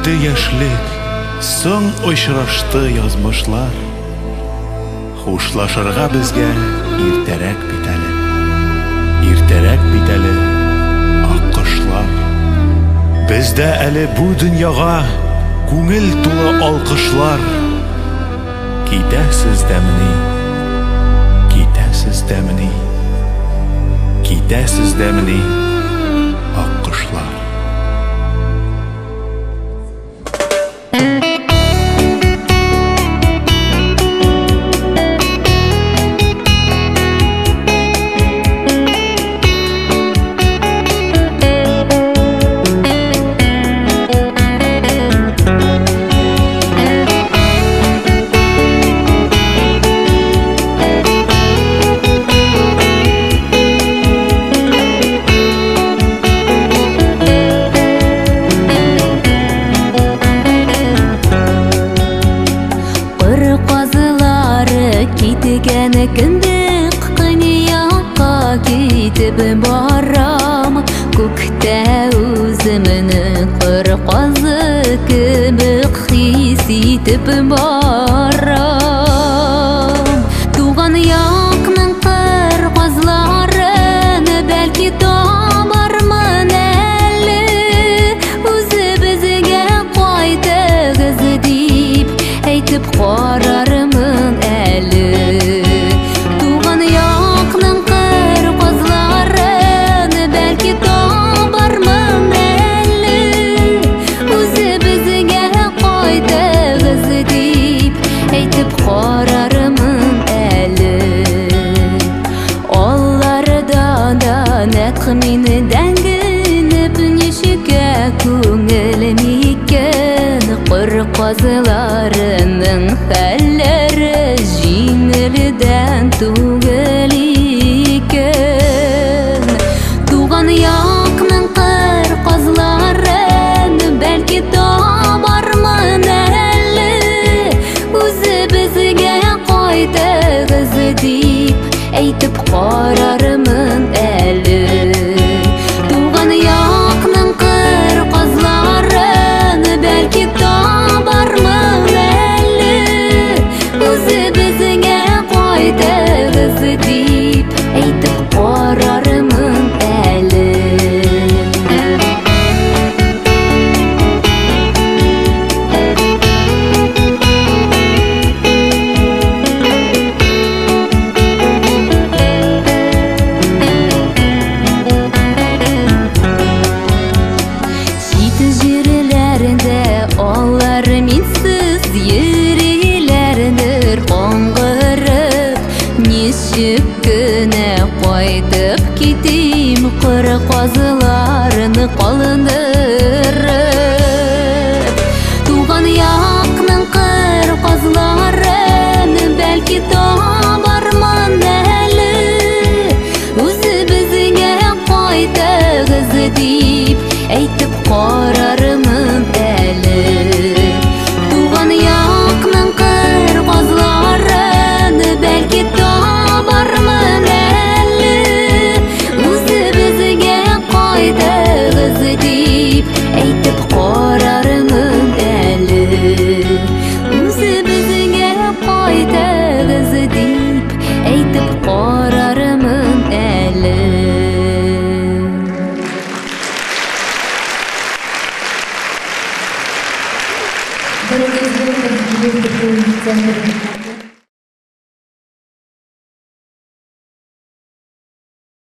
Үтті яшьлек, соң очрашты язмышлар. Хушлашырга безгә иртәрәк бит әле. Иртәрәк бит әле аккышлар. Бездә әле бу дөньяга күңел тулы алкышлар. Китәсез дәмни, китәсез дәмни, китәсез дәмни аккышлар. Китгән кендек кынякка китеп барам, күктә үземне кыр казы кебек хис итеп барам. Туган якның кыр казларын бәлки табармын әле, үзебезгә кайтыгыз дип әйтеп карармын әле. Туган якның кыр казларын бәлки табармын әле, үзебезгә кайтыгыз дип әйтеп карармын әле. Аллардан да нәкъ миндән генеп ничекә күңелем икән, кыр казларының хәлләре җиңелдән түгел икән. Туган якның кыр казларын бәлки табармын әле, үзебезгә кайтыгыз дип әйтеп карармын әле. Туган якның кыр казларын бәлки табармын әле, үзебезгә кайтыгыз дип әйтеп карармын әле. Алар минсіз йөриләрдер каңгырып, ничек кенә кайтып китим кыр казларны калындырып. Туган якның кыр казларын бәлки табармын әле, үзебезгә кайтыгыз дип әйтеп карармын әле. Туган якның кыр казларын бәлки табармын әле, үзебезгә кайтыгыз дип әйтеп карармын әле. Үзебезгә кайтыгыз дип әйтеп карармын әле. Дорогие зрители,